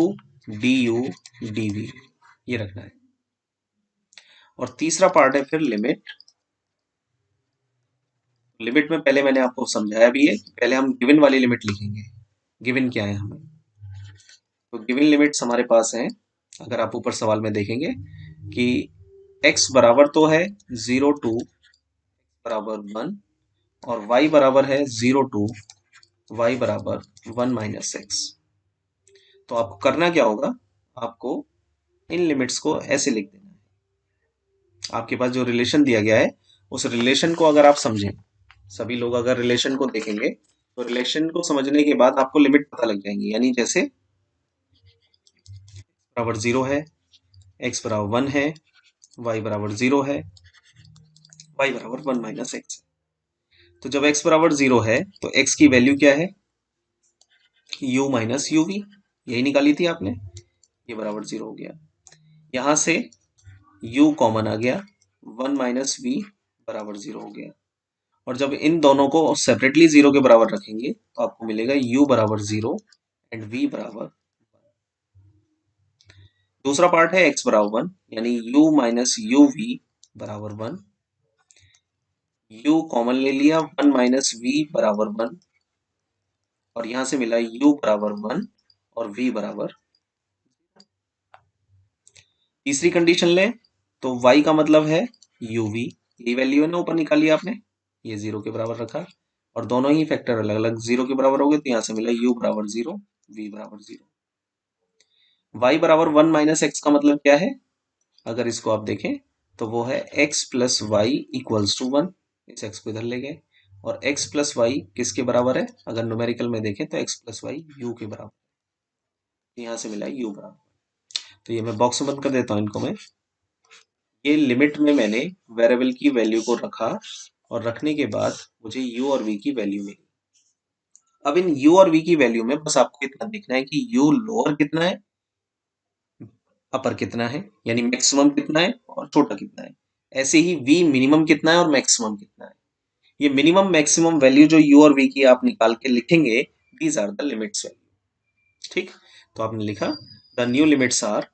du dv, ये रखना है। और तीसरा पार्ट है फिर लिमिट। लिमिट में पहले मैंने आपको समझाया भी है, पहले हम गिवन वाली लिमिट लिखेंगे। गिवन क्या है हमें, तो गिवन लिमिट्स हमारे पास हैं। अगर आप ऊपर सवाल में देखेंगे कि x बराबर तो है 0 टू बराबर 1, और y बराबर है 0 टू y बराबर 1 माइनस एक्स। तो आपको करना क्या होगा, आपको इन लिमिट्स को ऐसे लिख देना है। आपके पास जो रिलेशन दिया गया है उस रिलेशन को अगर आप समझें, सभी लोग अगर रिलेशन को देखेंगे तो रिलेशन को समझने के बाद आपको लिमिट पता लग जाएंगी। यानी जैसे बराबर 0 है, x बराबर 1 है, y बराबर 0 है, y बराबर 1 माइनस एक्स। तो जब x बराबर 0 है तो x की वैल्यू क्या है, u माइनस यू वी, यही निकाली थी आपने, ये बराबर 0 हो गया। यहां से u कॉमन आ गया, 1 माइनस वी बराबर 0 हो गया। और जब इन दोनों को सेपरेटली 0 के बराबर रखेंगे तो आपको मिलेगा u बराबर 0 एंड v बराबर। दूसरा पार्ट है x बराबर 1, यानी u माइनस यू वी बराबर 1। u कॉमन ले लिया, 1 माइनस वी बराबर 1, और यहां से मिला u बराबर 1 और v बराबर। तीसरी कंडीशन लें तो y का मतलब है uv, ये वैल्यू है ना ऊपर निकाली आपने, ये 0 के बराबर रखा, और दोनों ही फैक्टर अलग अलग 0 के बराबर हो गए, तो यहां से मिला u बराबर 0, v बराबर 0। y बराबर 1 माइनस एक्स का मतलब क्या है, अगर इसको आप देखें तो वो है x plus Y equals to 1। इस x को इधर ले गए, और x प्लस वाई किसके बराबर है, अगर न्यूमेरिकल में देखें तो x प्लस वाई u के बराबर, यहां से मिला u बराबर। तो ये मैं बॉक्स में बंद कर देता हूं इनको मैं। ये लिमिट में मैंने वेरिएबल की वैल्यू को रखा, और रखने के बाद मुझे u और v की वैल्यू मिली। अब इन u और v की वैल्यू में बस आपको इतना देखना है कि u लोअर कितना है अपर कितना है, यानी मैक्सिमम कितना है और छोटा कितना है। ऐसे ही v मिनिमम कितना है और मैक्सिमम कितना है। ये मिनिमम मैक्सिमम वैल्यू जो u और v की आप निकाल के लिखेंगे, these are the limits value. ठीक, तो आपने लिखा the new limits are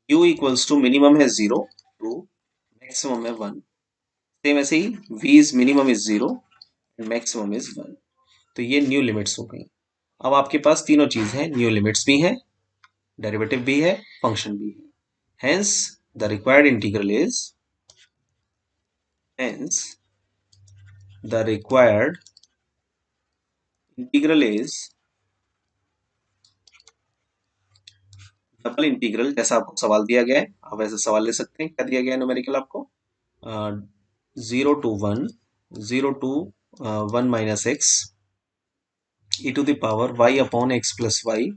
u equals to minimum है 0 टू मैक्सिमम है 1। सेम ऐसे ही v is minimum is 0 and maximum is 1। तो ये न्यू लिमिट्स हो गई। अब आपके पास तीनों चीज है, न्यू लिमिट्स भी है, डेरिवेटिव भी है, फंक्शन भी है। Hence the required integral is hence the required integral is double integral. जैसा आपको सवाल दिया गया है, आप ऐसे सवाल ले सकते हैं। क्या दिया गया है न्यूमेरिकल आपको? 0 to 1 0 to 1 minus X e to the power y upon x plus Y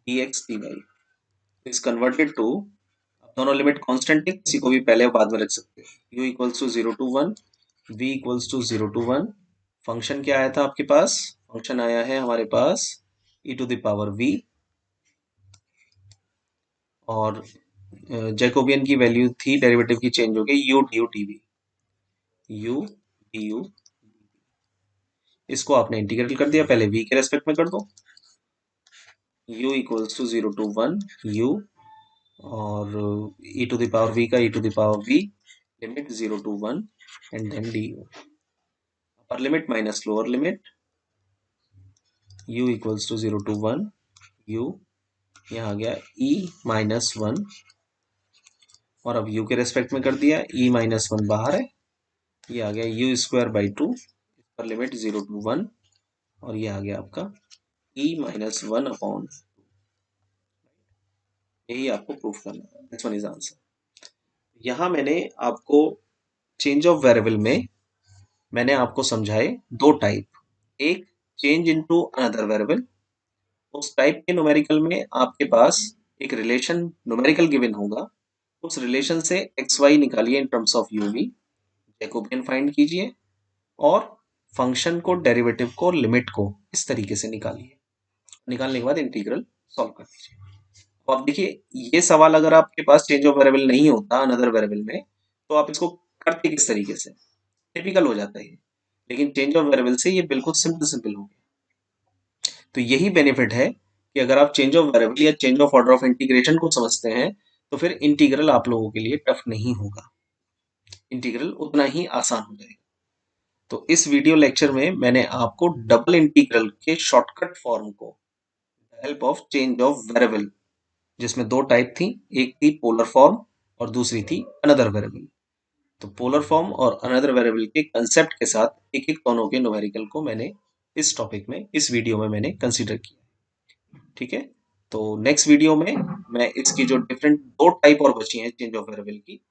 dx dy is converted to, दोनों लिमिट कांस्टेंट है, किसी को भी पहले और बाद में रख सकते हो। u equals to 0 to 1, v equals to 0 to 1। Function क्या आया था आपके पास? फंक्शन आया है हमारे पास e to the power v, और जैकोबियन की वैल्यू थी, डेरिवेटिव की चेंज हो गई u du dv, u du। इसको आपने इंटीग्रेट कर दिया, पहले v के रेस्पेक्ट में कर दो। u equals to 0 to 1 u, और e to the power v का e to the power v, limit 0 to 1 and then du। Upper limit minus lower limit, u equals to 0 to 1 u, यहाँ आ गया e minus 1, और अब u के respect में कर दिया, e माइनस 1 बाहर है, ये आ गया u स्क्वायर बाई 2, पर लिमिट 0 to 1, और ये आ गया आपका e माइनस 1 अपॉन। यही आपको प्रूफ करना है। This one is answer. यहाँ मैंने आपको चेंज ऑफ वेरिएबल में मैंने आपको समझाए दो टाइप। एक, चेंज इनटू अनदर वेरिएबल। उस टाइप के न्यूमेरिकल में आपके पास एक रिलेशन न्यूमेरिकल गिवन होगा, उस रिलेशन से एक्स वाई निकालिए in terms of U V, Jacobian find कीजिए, और फंक्शन को, डेरिवेटिव को, लिमिट को इस तरीके से निकालिए। निकालने के बाद इंटीग्रल सॉल्व कर दीजिए। तो आप देखिए, ये सवाल अगर आपके पास चेंज ऑफ वेरिएबल नहीं होता अनदर वेरिएबल में, तो आप इसको करते किस तरीके से? टिपिकल हो जाता है, लेकिन चेंज ऑफ वेरिएबल से ये बिल्कुल सिंपल सिंपल हो गया। तो यही बेनिफिट है कि अगर आप चेंज ऑफ वेरिएबल या change of order of integration को समझते हैं, तो फिर इंटीग्रल आप लोगों के लिए टफ नहीं होगा, इंटीग्रल उतना ही आसान हो जाएगा। तो इस वीडियो लेक्चर में मैंने आपको डबल इंटीग्रल के शॉर्टकट फॉर्म को, help of change of variable, जिसमें दो टाइप थी, एक थी पोलर फॉर्म और दूसरी थी अनदर वेरिएबल। तो पोलर फॉर्म और अनदर वेरिएबल के कंसेप्ट के साथ एक एक दोनों के न्यूमेरिकल को मैंने इस टॉपिक में, इस वीडियो में मैंने कंसीडर किया। ठीक है, तो नेक्स्ट वीडियो में मैं इसकी जो डिफरेंट दो टाइप और बची हैं चेंज ऑफ वेरिएबल की,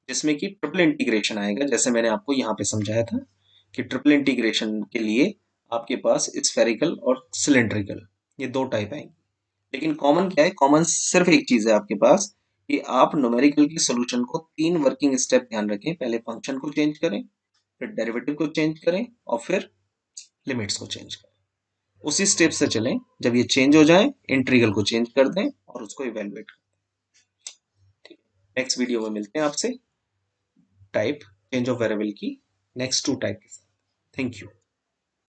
जिसमें कि ट्रिपल इंटीग्रेशन आएगा, जैसे मैंने आपको यहाँ पे समझाया था कि ट्रिपल इंटीग्रेशन के लिए आपके पास स्फेरिकल और सिलेंड्रिकल, ये दो टाइप आएंगे। लेकिन कॉमन क्या है? कॉमन सिर्फ एक चीज है आपके पास, कि आप न्यूमेरिकल की सोल्यूशन को तीन वर्किंग स्टेप ध्यान रखें। पहले फंक्शन को चेंज करें, फिर डेरिवेटिव को चेंज करें, और फिर लिमिट्स को चेंज करें। उसी स्टेप से चलें, जब ये चेंज हो जाए इंटीग्रल को चेंज कर दें और उसको इवेलुएट करें। नेक्स्ट वीडियो में मिलते हैं आपसे टाइप चेंज ऑफ वेरिएबल की नेक्स्ट टू टाइप के साथ। Thank you.